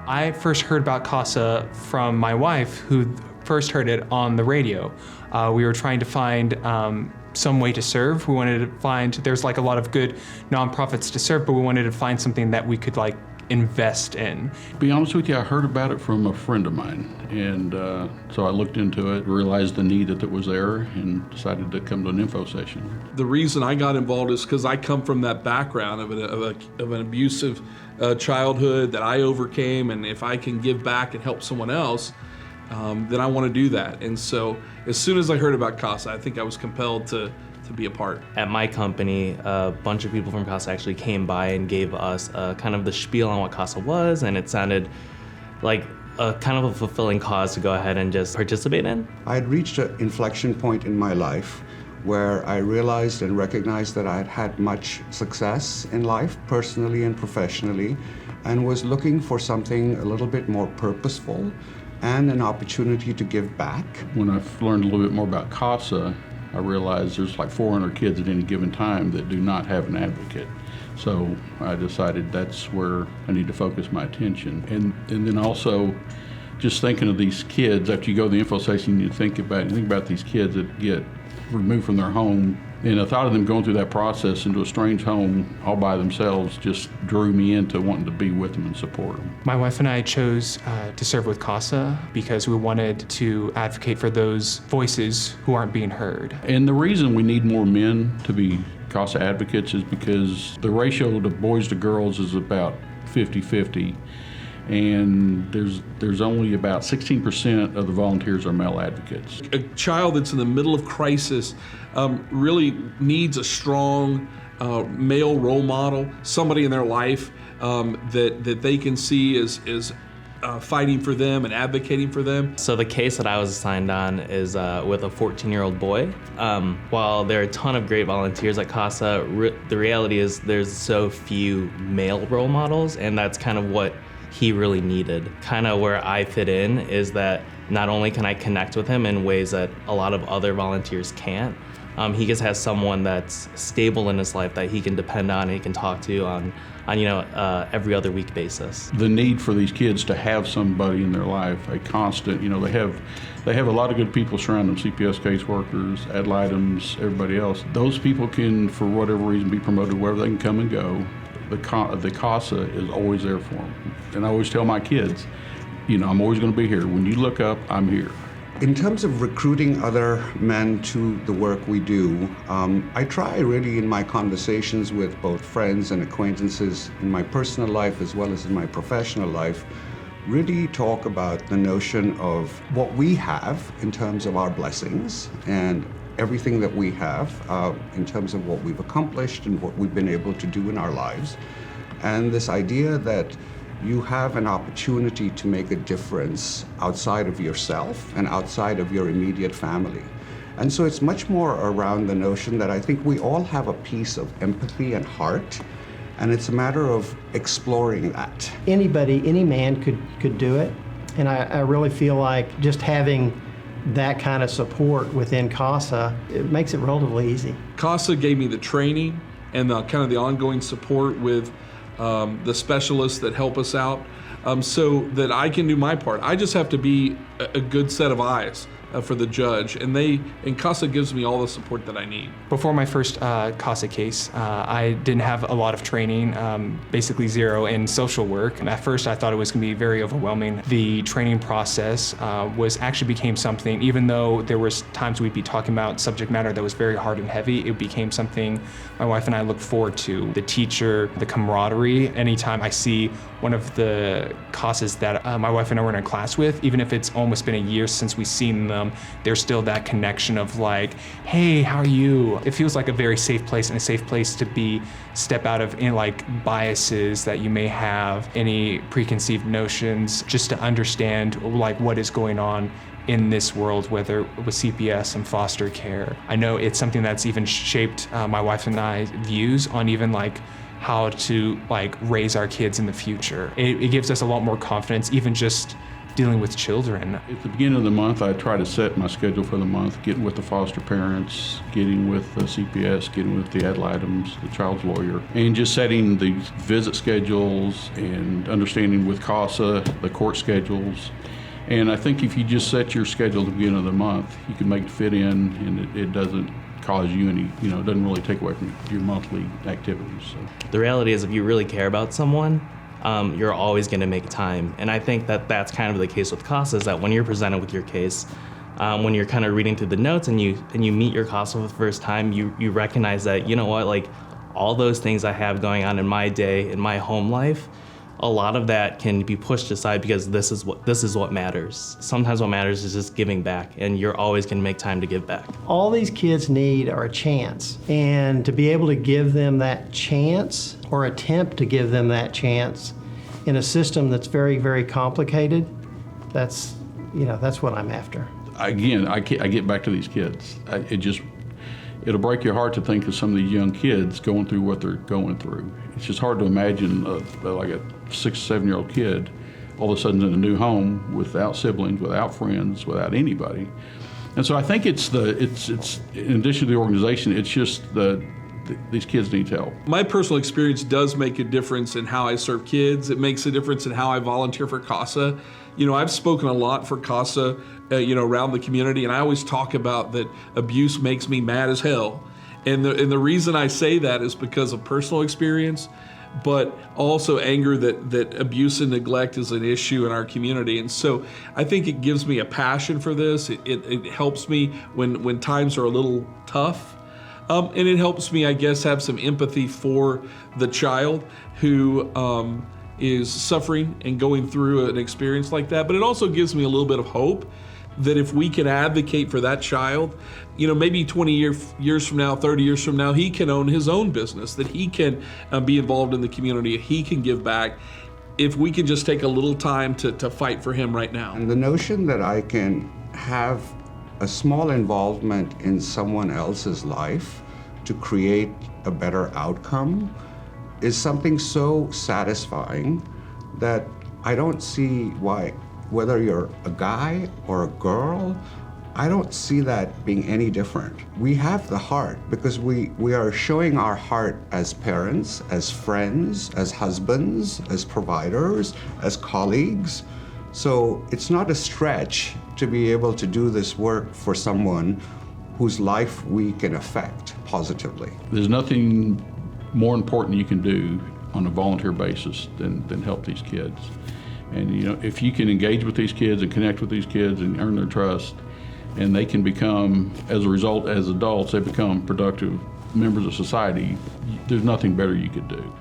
I first heard about CASA from my wife, who first heard it on the radio. We were trying to find some way to serve. We wanted to find, there's like a lot of good nonprofits to serve, but we wanted to find something that we could like invest in. To be honest with you, I heard about it from a friend of mine, and so I looked into it, realized the need that was there, and decided to come to an info session. The reason I got involved is because I come from that background of an abusive childhood that I overcame, and if I can give back and help someone else, then I want to do that. And so as soon as I heard about CASA, I think I was compelled to be a part. At my company, a bunch of people from CASA actually came by and gave us kind of the spiel on what CASA was, and it sounded like a kind of a fulfilling cause to go ahead and just participate in. I had reached an inflection point in my life where I realized and recognized that I had had much success in life, personally and professionally, and was looking for something a little bit more purposeful and an opportunity to give back. When I learned a little bit more about CASA, I realized there's like 400 kids at any given time that do not have an advocate. So I decided that's where I need to focus my attention. And then also just thinking of these kids, after you go to the info station, you think about these kids that get removed from their home. And the thought of them going through that process into a strange home all by themselves just drew me into wanting to be with them and support them. My wife and I chose to serve with CASA because we wanted to advocate for those voices who aren't being heard. And the reason we need more men to be CASA advocates is because the ratio of boys to girls is about 50-50. And there's only about 16% of the volunteers are male advocates. A child that's in the middle of crisis really needs a strong male role model, somebody in their life that they can see as fighting for them and advocating for them. So the case that I was assigned on is with a 14-year-old boy. While there are a ton of great volunteers at CASA, the reality is there's so few male role models, and that's kind of what he really needed. Kind of where I fit in is that not only can I connect with him in ways that a lot of other volunteers can't, he just has someone that's stable in his life that he can depend on and he can talk to on every other week basis. The need for these kids to have somebody in their life, a constant, they have a lot of good people surrounding them, CPS caseworkers, ad litem's, everybody else. Those people can, for whatever reason, be promoted wherever they can come and go. The CASA is always there for them. And I always tell my kids, I'm always going to be here. When you look up, I'm here. In terms of recruiting other men to the work we do, I try really in my conversations with both friends and acquaintances in my personal life as well as in my professional life, really talk about the notion of what we have in terms of our blessings and everything that we have in terms of what we've accomplished and what we've been able to do in our lives. And this idea that you have an opportunity to make a difference outside of yourself and outside of your immediate family. And so it's much more around the notion that I think we all have a piece of empathy and heart, and it's a matter of exploring that. Any man could do it, and I really feel like just having that kind of support within CASA, it makes it relatively easy. CASA gave me the training and the kind of the ongoing support with the specialists that help us out so that I can do my part. I just have to be a good set of eyes for the judge, and CASA gives me all the support that I need. Before my first CASA case, I didn't have a lot of training, basically zero in social work. And at first I thought it was going to be very overwhelming. The training process became something, even though there was times we'd be talking about subject matter that was very hard and heavy, it became something my wife and I look forward to. The teacher, the camaraderie, anytime I see one of the CASAs that my wife and I were in a class with, even if it's almost been a year since we've seen them, there's still that connection of like, hey, how are you? It feels like a very safe place and a safe place to step out of any like biases that you may have, any preconceived notions, just to understand like what is going on in this world, whether with CPS and foster care. I know it's something that's even shaped my wife and I's views on even like how to like raise our kids in the future. It gives us a lot more confidence, even just dealing with children. At the beginning of the month, I try to set my schedule for the month, getting with the foster parents, getting with the CPS, getting with the ad litems, the child's lawyer, and just setting the visit schedules and understanding with CASA the court schedules. And I think if you just set your schedule at the beginning of the month, you can make it fit in, and it doesn't cause you any, it doesn't really take away from your monthly activities. So. The reality is, if you really care about someone, you're always going to make time. And I think that that's kind of the case with CASA, is that when you're presented with your case, when you're kind of reading through the notes and you meet your CASA for the first time, you recognize that, like all those things I have going on in my day, in my home life, a lot of that can be pushed aside because this is what matters. Sometimes what matters is just giving back, and you're always going to make time to give back. All these kids need are a chance, and to be able to give them that chance or attempt to give them that chance in a system that's very, very complicated, that's what I'm after. Again, I get back to these kids. It'll break your heart to think of some of these young kids going through what they're going through. It's just hard to imagine like a 6 or 7 year old kid all of a sudden in a new home without siblings, without friends, without anybody. And so I think it's in addition to the organization, it's just these kids need help. My personal experience does make a difference in how I serve kids. It makes a difference in how I volunteer for CASA. I've spoken a lot for CASA, around the community, and I always talk about that abuse makes me mad as hell. And the reason I say that is because of personal experience, but also anger that abuse and neglect is an issue in our community. And so I think it gives me a passion for this. It helps me when times are a little tough. And it helps me, I guess, have some empathy for the child who is suffering and going through an experience like that. But it also gives me a little bit of hope that if we can advocate for that child, maybe 20 years from now, 30 years from now, he can own his own business, that he can be involved in the community, he can give back, if we can just take a little time to fight for him right now. And the notion that I can have a small involvement in someone else's life to create a better outcome is something so satisfying that I don't see why, whether you're a guy or a girl, I don't see that being any different. We have the heart because we are showing our heart as parents, as friends, as husbands, as providers, as colleagues. So it's not a stretch to be able to do this work for someone whose life we can affect positively. There's nothing more important you can do on a volunteer basis than help these kids. And if you can engage with these kids and connect with these kids and earn their trust, and they can become, as a result, as adults, they become productive members of society, there's nothing better you could do.